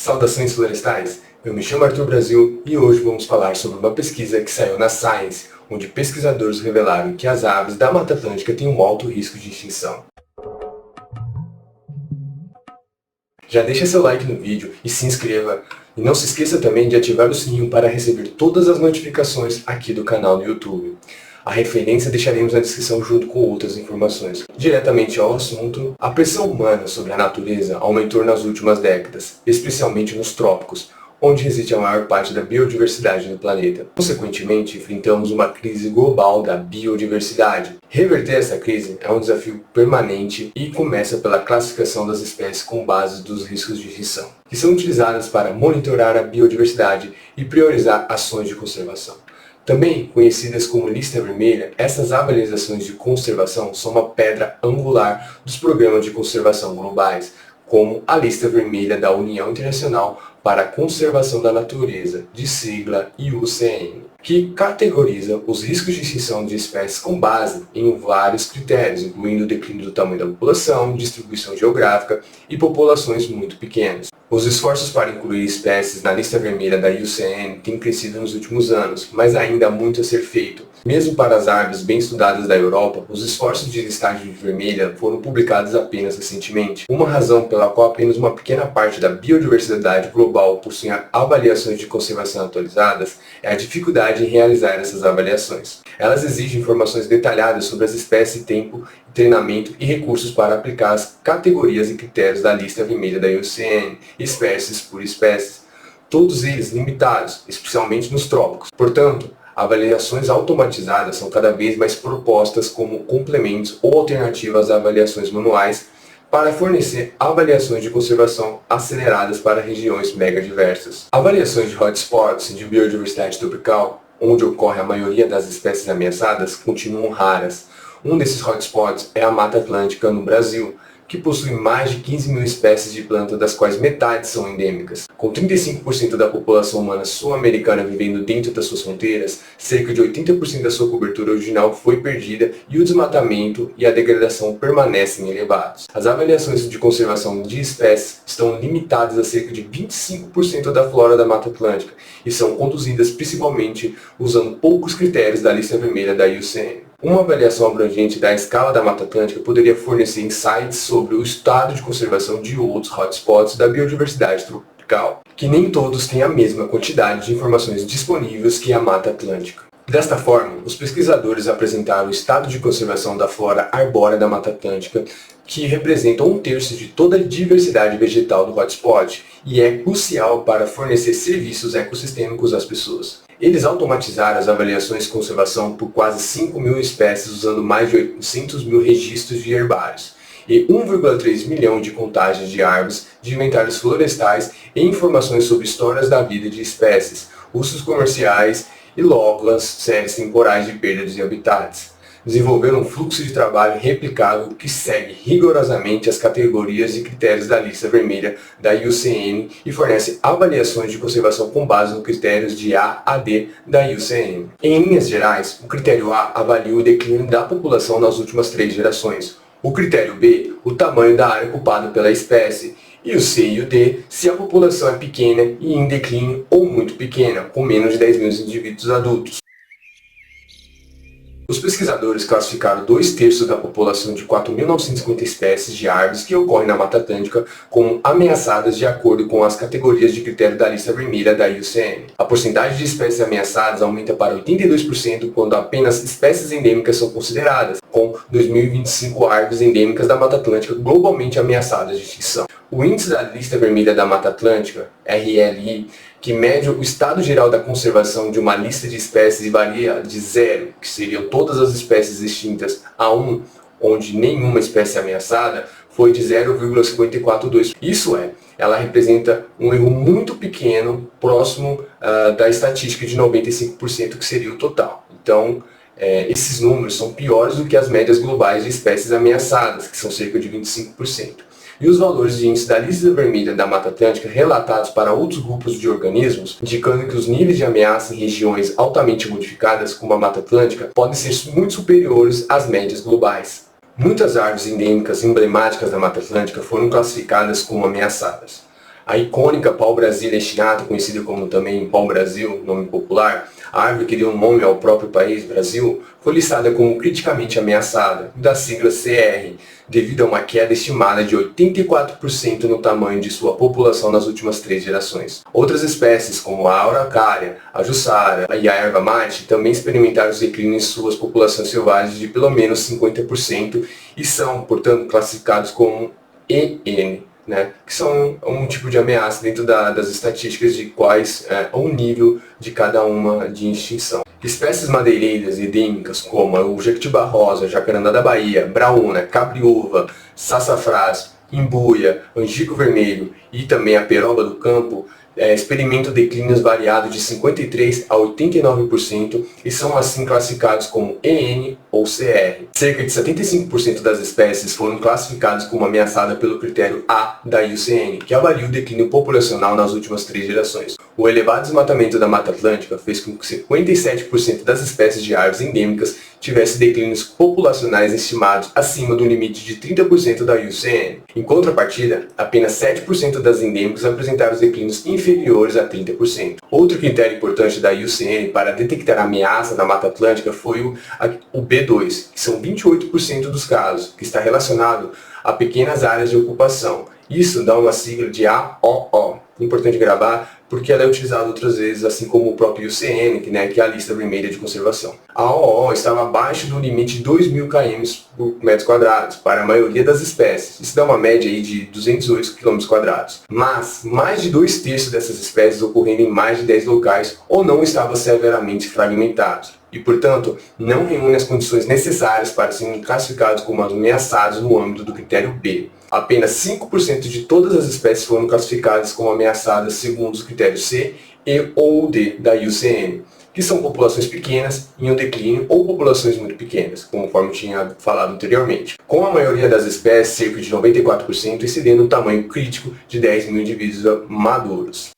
Saudações florestais! Eu me chamo Arthur Brasil e hoje vamos falar sobre uma pesquisa que saiu na Science, onde pesquisadores revelaram que as aves da Mata Atlântica têm um alto risco de extinção. Já deixa seu like no vídeo e se inscreva. E não se esqueça também de ativar o sininho para receber todas as notificações aqui do canal no YouTube. A referência deixaremos na descrição junto com outras informações. Diretamente ao assunto, a pressão humana sobre a natureza aumentou nas últimas décadas, especialmente nos trópicos, onde reside a maior parte da biodiversidade do planeta. Consequentemente, enfrentamos uma crise global da biodiversidade. Reverter essa crise é um desafio permanente e começa pela classificação das espécies com base dos riscos de extinção, que são utilizadas para monitorar a biodiversidade e priorizar ações de conservação. Também conhecidas como lista vermelha, essas avaliações de conservação são uma pedra angular dos programas de conservação globais, como a lista vermelha da União Internacional para a Conservação da Natureza, de sigla IUCN, que categoriza os riscos de extinção de espécies com base em vários critérios, incluindo o declínio do tamanho da população, distribuição geográfica e populações muito pequenas. Os esforços para incluir espécies na lista vermelha da IUCN têm crescido nos últimos anos, mas ainda há muito a ser feito. Mesmo para as aves bem estudadas da Europa, os esforços de listagem vermelha foram publicados apenas recentemente. Uma razão pela qual apenas uma pequena parte da biodiversidade global possui avaliações de conservação atualizadas é a dificuldade em realizar essas avaliações. Elas exigem informações detalhadas sobre as espécies, tempo, treinamento e recursos para aplicar as categorias e critérios da lista vermelha da IUCN, espécies por espécies, todos eles limitados, especialmente nos trópicos. Portanto, avaliações automatizadas são cada vez mais propostas como complementos ou alternativas a avaliações manuais para fornecer avaliações de conservação aceleradas para regiões megadiversas. Avaliações de hotspots de biodiversidade tropical, onde ocorre a maioria das espécies ameaçadas, continuam raras. Um desses hotspots é a Mata Atlântica no Brasil, que possui mais de 15 mil espécies de plantas, das quais metade são endêmicas. Com 35% da população humana sul-americana vivendo dentro das suas fronteiras, cerca de 80% da sua cobertura original foi perdida e o desmatamento e a degradação permanecem elevados. As avaliações de conservação de espécies estão limitadas a cerca de 25% da flora da Mata Atlântica e são conduzidas principalmente usando poucos critérios da lista vermelha da IUCN. Uma avaliação abrangente da escala da Mata Atlântica poderia fornecer insights sobre o estado de conservação de outros hotspots da biodiversidade tropical, que nem todos têm a mesma quantidade de informações disponíveis que a Mata Atlântica. Desta forma, os pesquisadores apresentaram o estado de conservação da flora arbórea da Mata Atlântica, que representa 1/3 de toda a diversidade vegetal do hotspot e é crucial para fornecer serviços ecossistêmicos às pessoas. Eles automatizaram as avaliações de conservação por quase 5 mil espécies usando mais de 800 mil registros de herbários e 1,3 milhão de contagens de árvores, de inventários florestais e informações sobre histórias da vida de espécies, usos comerciais e logas séries temporais de perda de habitats. Desenvolveram um fluxo de trabalho replicável que segue rigorosamente as categorias e critérios da lista vermelha da IUCN e fornece avaliações de conservação com base nos critérios de A a D da IUCN. Em linhas gerais, o critério A avalia o declínio da população nas últimas 3 gerações, o critério B, o tamanho da área ocupada pela espécie, e o C e o D, se a população é pequena e em declínio ou muito pequena, com menos de 10 mil indivíduos adultos. Os pesquisadores classificaram 2/3 da população de 4.950 espécies de árvores que ocorrem na Mata Atlântica como ameaçadas de acordo com as categorias de critério da lista vermelha da IUCN. A porcentagem de espécies ameaçadas aumenta para 82% quando apenas espécies endêmicas são consideradas, com 2.025 árvores endêmicas da Mata Atlântica globalmente ameaçadas de extinção. O índice da lista vermelha da Mata Atlântica, RLI, que mede o estado geral da conservação de uma lista de espécies e varia de 0, que seriam todas as espécies extintas, a 1, onde nenhuma espécie é ameaçada, foi de 0,542. Isso é, ela representa um erro muito pequeno, próximo da estatística de 95%, que seria o total. Então, esses números são piores do que as médias globais de espécies ameaçadas, que são cerca de 25%. E os valores de índice da lista vermelha da Mata Atlântica relatados para outros grupos de organismos, indicando que os níveis de ameaça em regiões altamente modificadas, como a Mata Atlântica, podem ser muito superiores às médias globais. Muitas árvores endêmicas emblemáticas da Mata Atlântica foram classificadas como ameaçadas. A icônica pau-brasil estinata, conhecida como também pau-brasil, nome popular, a árvore que deu nome ao próprio país, Brasil, foi listada como criticamente ameaçada, da sigla CR, devido a uma queda estimada de 84% no tamanho de sua população nas últimas 3 gerações. Outras espécies, como a araucária, a jussara e a erva mate, também experimentaram declínio em suas populações selvagens de pelo menos 50% e são, portanto, classificados como EN. Que são um tipo de ameaça dentro das estatísticas de quais é o nível de cada uma de extinção. Espécies madeireiras endêmicas como o jequitibá rosa, jacarandá da Bahia, braúna, cabriúva, sassafrás, imbuia, angico vermelho e também a peroba do campo experimentam declínios variados de 53% a 89% e são assim classificados como EN ou CR. Cerca de 75% das espécies foram classificadas como ameaçadas pelo critério A da IUCN, que avalia o declínio populacional nas últimas 3 gerações. O elevado desmatamento da Mata Atlântica fez com que 57% das espécies de árvores endêmicas tivessem declínios populacionais estimados acima do limite de 30% da IUCN. Em contrapartida, apenas 7% das endêmicas apresentaram declínios inferiores a 30%. Outro critério importante da IUCN para detectar a ameaça da Mata Atlântica foi o B2, que são 28% dos casos, que está relacionado a pequenas áreas de ocupação. Isso dá uma sigla de AOO. Importante gravar porque ela é utilizada outras vezes, assim como o próprio IUCN, que é a lista vermelha de conservação. A AOO estava abaixo do limite de 2.000 km por metro quadrados para a maioria das espécies. Isso dá uma média aí de 208 km². Mas mais de 2/3 dessas espécies ocorrendo em mais de 10 locais ou não estavam severamente fragmentados. E, portanto, não reúne as condições necessárias para serem classificados como ameaçados no âmbito do critério B. Apenas 5% de todas as espécies foram classificadas como ameaçadas segundo os critérios C e ou D da IUCN, que são populações pequenas em um declínio ou populações muito pequenas, conforme tinha falado anteriormente. Com a maioria das espécies, cerca de 94%, excedendo um tamanho crítico de 10.000 indivíduos maduros.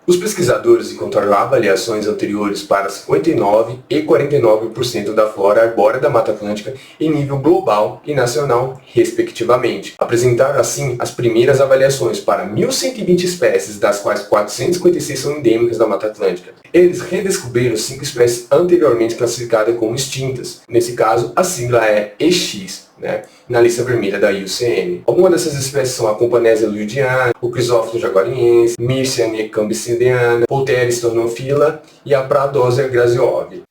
Os pesquisadores encontraram avaliações anteriores para 59% e 49% da flora arbórea da Mata Atlântica em nível global e nacional, respectivamente. Apresentaram assim as primeiras avaliações para 1.120 espécies, das quais 456 são endêmicas da Mata Atlântica. Eles redescobriram 5 espécies anteriormente classificadas como extintas. Nesse caso, a sigla é EX. Na lista vermelha da IUCN. Algumas dessas espécies são a Companésia luidiana, o Crisófilo jaguariense, Myrcia necambicidiana, Polteria stornophylla e a Pradosia graziove.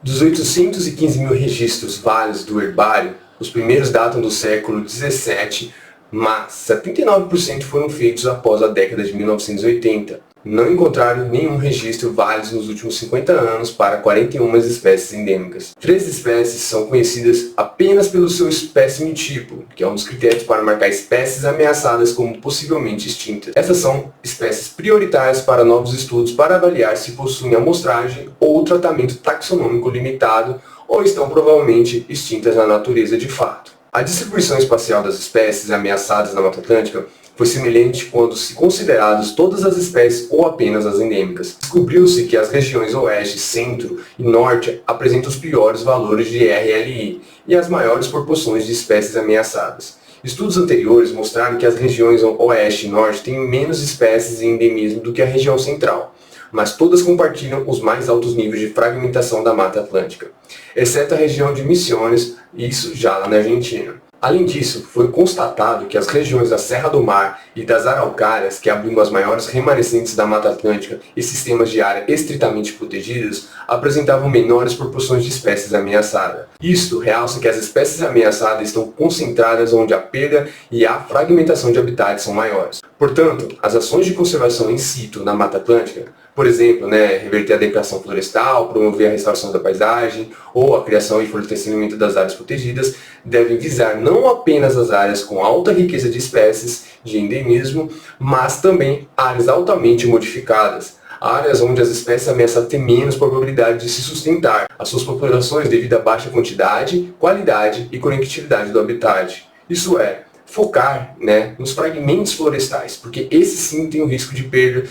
Dos 815.000 registros válidos do herbário, os primeiros datam do século XVII, mas 79% foram feitos após a década de 1980. Não encontraram nenhum registro válido nos últimos 50 anos para 41 espécies endêmicas. 3 espécies são conhecidas apenas pelo seu espécime tipo, que é um dos critérios para marcar espécies ameaçadas como possivelmente extintas. Essas são espécies prioritárias para novos estudos para avaliar se possuem amostragem ou tratamento taxonômico limitado ou estão provavelmente extintas na natureza de fato. A distribuição espacial das espécies ameaçadas na Mata Atlântica foi semelhante quando se consideradas todas as espécies ou apenas as endêmicas. Descobriu-se que as regiões oeste, centro e norte apresentam os piores valores de RLI e as maiores proporções de espécies ameaçadas. Estudos anteriores mostraram que as regiões oeste e norte têm menos espécies em endemismo do que a região central, mas todas compartilham os mais altos níveis de fragmentação da Mata Atlântica, exceto a região de Misiones, isso já lá na Argentina. Além disso, foi constatado que as regiões da Serra do Mar e das Araucárias, que abrigam as maiores remanescentes da Mata Atlântica e sistemas de área estritamente protegidos, apresentavam menores proporções de espécies ameaçadas. Isto realça que as espécies ameaçadas estão concentradas onde a perda e a fragmentação de habitats são maiores. Portanto, as ações de conservação in situ na Mata Atlântica, por exemplo, reverter a degradação florestal, promover a restauração da paisagem ou a criação e fortalecimento das áreas protegidas, devem visar não apenas as áreas com alta riqueza de espécies de endemismo, mas também áreas altamente modificadas, áreas onde as espécies ameaçadas têm menos probabilidade de se sustentar as suas populações devido à baixa quantidade, qualidade e conectividade do habitat. Isso é, focar nos fragmentos florestais, porque esse sim tem um risco de perda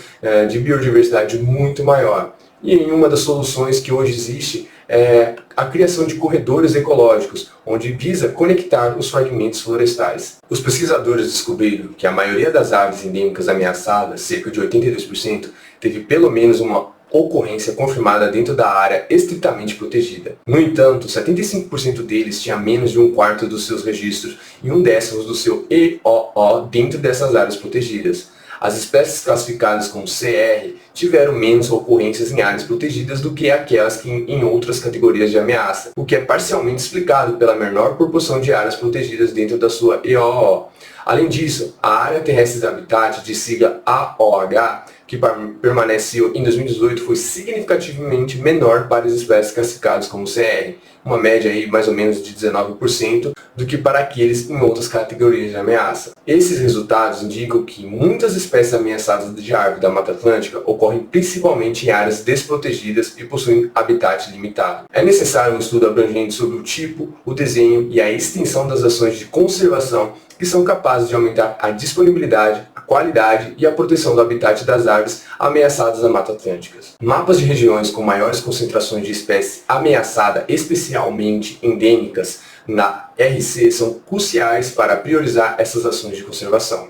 de biodiversidade muito maior. E em uma das soluções que hoje existe é a criação de corredores ecológicos, onde visa conectar os fragmentos florestais. Os pesquisadores descobriram que a maioria das aves endêmicas ameaçadas, cerca de 82%, teve pelo menos uma ocorrência confirmada dentro da área estritamente protegida. No entanto, 75% deles tinha menos de um quarto dos seus registros e um décimo do seu EOO dentro dessas áreas protegidas. As espécies classificadas como CR tiveram menos ocorrências em áreas protegidas do que aquelas que em outras categorias de ameaça, o que é parcialmente explicado pela menor proporção de áreas protegidas dentro da sua EOO. Além disso, a área terrestre de habitat, de sigla AOH, que permaneceu em 2018, foi significativamente menor para as espécies classificadas como CR, uma média aí mais ou menos de 19%, do que para aqueles em outras categorias de ameaça. Esses resultados indicam que muitas espécies ameaçadas de árvore da Mata Atlântica ocorrem principalmente em áreas desprotegidas e possuem habitat limitado. É necessário um estudo abrangente sobre o tipo, o desenho e a extensão das ações de conservação que são capazes de aumentar a disponibilidade, a qualidade e a proteção do habitat das aves ameaçadas da Mata Atlântica. Mapas de regiões com maiores concentrações de espécies ameaçadas, especialmente endêmicas, na RC são cruciais para priorizar essas ações de conservação.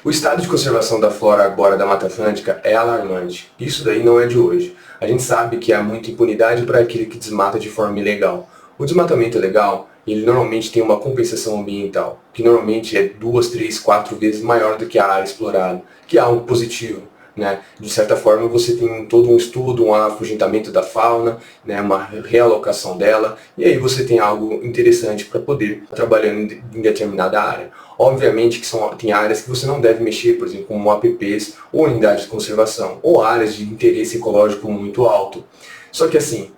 O estado de conservação da flora arbórea da Mata Atlântica é alarmante. Isso daí não é de hoje. A gente sabe que há muita impunidade para aquele que desmata de forma ilegal. O desmatamento ilegal, ele normalmente tem uma compensação ambiental, que normalmente é 2, 3, 4 vezes maior do que a área explorada, que é algo positivo. De certa forma você tem todo um estudo, um afugentamento da fauna, uma realocação dela, e aí você tem algo interessante para poder estar trabalhando em determinada área. Obviamente que tem áreas que você não deve mexer, por exemplo, como APPs ou unidades de conservação, ou áreas de interesse ecológico muito alto. Só que assim,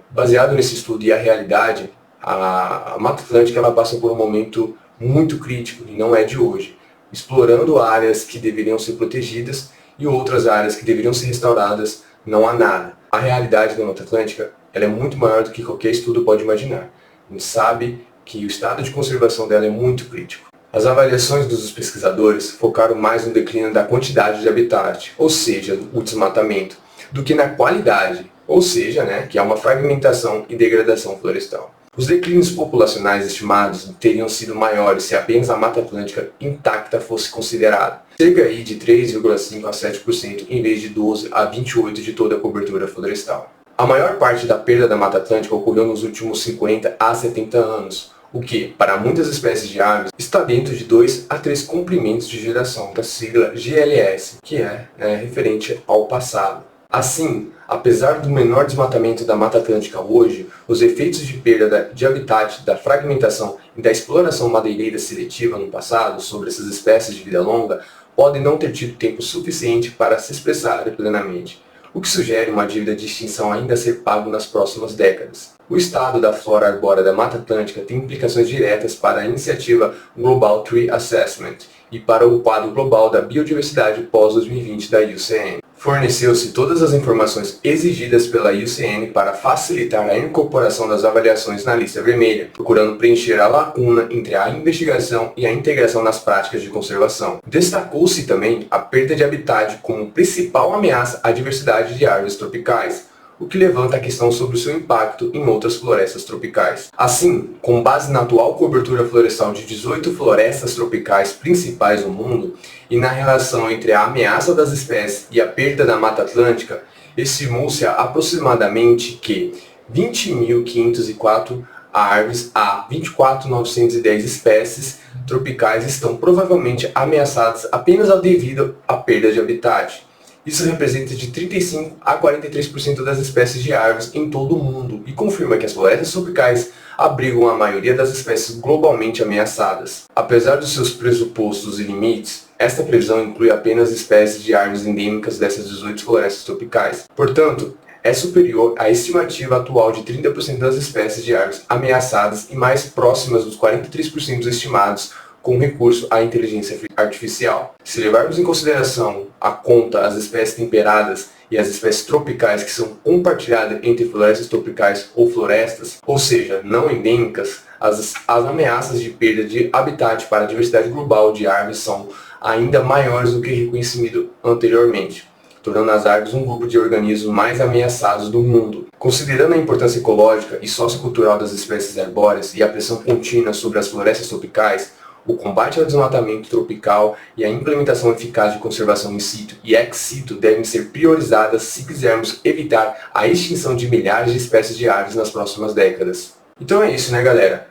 baseado nesse estudo e a realidade, a Mata Atlântica ela passa por um momento muito crítico, e não é de hoje, explorando áreas que deveriam ser protegidas e outras áreas que deveriam ser restauradas, não há nada. A realidade da Mata Atlântica ela é muito maior do que qualquer estudo pode imaginar. A gente sabe que o estado de conservação dela é muito crítico. As avaliações dos pesquisadores focaram mais no declínio da quantidade de habitat, ou seja, o desmatamento, do que na qualidade, ou seja, que é uma fragmentação e degradação florestal. Os declínios populacionais estimados teriam sido maiores se apenas a Mata Atlântica intacta fosse considerada, cerca aí de 3,5 a 7% em vez de 12 a 28% de toda a cobertura florestal. A maior parte da perda da Mata Atlântica ocorreu nos últimos 50 a 70 anos, o que, para muitas espécies de aves, está dentro de 2 a 3 comprimentos de geração, da sigla GLS, que é referente ao passado. Assim, apesar do menor desmatamento da Mata Atlântica hoje, os efeitos de perda de habitat, da fragmentação e da exploração madeireira seletiva no passado sobre essas espécies de vida longa podem não ter tido tempo suficiente para se expressar plenamente, o que sugere uma dívida de extinção ainda a ser pago nas próximas décadas. O estado da flora arbórea da Mata Atlântica tem implicações diretas para a iniciativa Global Tree Assessment e para o quadro global da biodiversidade pós-2020 da IUCN. Forneceu-se todas as informações exigidas pela IUCN para facilitar a incorporação das avaliações na lista vermelha, procurando preencher a lacuna entre a investigação e a integração nas práticas de conservação. Destacou-se também a perda de habitat como principal ameaça à diversidade de árvores tropicais, o que levanta a questão sobre o seu impacto em outras florestas tropicais. Assim, com base na atual cobertura florestal de 18 florestas tropicais principais no mundo, e na relação entre a ameaça das espécies e a perda da Mata Atlântica, estimou-se aproximadamente que 20.504 árvores a 24.910 espécies tropicais estão provavelmente ameaçadas apenas devido à perda de habitat. Isso representa de 35 a 43% das espécies de árvores em todo o mundo e confirma que as florestas tropicais abrigam a maioria das espécies globalmente ameaçadas. Apesar dos seus pressupostos e limites, esta previsão inclui apenas espécies de árvores endêmicas dessas 18 florestas tropicais. Portanto, é superior à estimativa atual de 30% das espécies de árvores ameaçadas e mais próximas dos 43% estimados com recurso à inteligência artificial. Se levarmos em consideração a conta as espécies temperadas e as espécies tropicais que são compartilhadas entre florestas tropicais ou florestas, ou seja, não endêmicas, as ameaças de perda de habitat para a diversidade global de árvores são ainda maiores do que reconhecido anteriormente. tornando as árvores um grupo de organismos mais ameaçados do mundo. Considerando a importância ecológica e sociocultural das espécies arbóreas e a pressão contínua sobre as florestas tropicais, o combate ao desmatamento tropical e a implementação eficaz de conservação in situ e ex situ devem ser priorizadas se quisermos evitar a extinção de milhares de espécies de árvores nas próximas décadas. Então é isso, né, galera?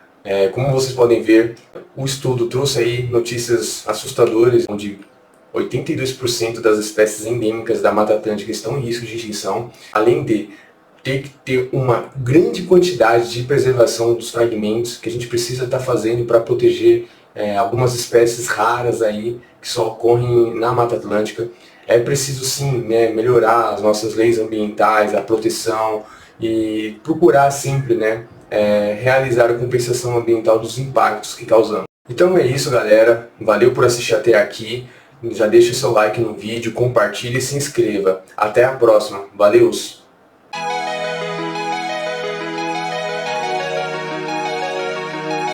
Como vocês podem ver, o estudo trouxe aí notícias assustadoras, onde 82% das espécies endêmicas da Mata Atlântica estão em risco de extinção, além de ter que ter uma grande quantidade de preservação dos fragmentos que a gente precisa estar fazendo para proteger algumas espécies raras aí que só ocorrem na Mata Atlântica. É preciso sim, né, melhorar as nossas leis ambientais, a proteção e procurar sempre, né, realizar a compensação ambiental dos impactos que causamos. Então é isso, galera. Valeu por assistir até aqui. Já deixa o seu like no vídeo, compartilhe e se inscreva. Até a próxima. Valeus!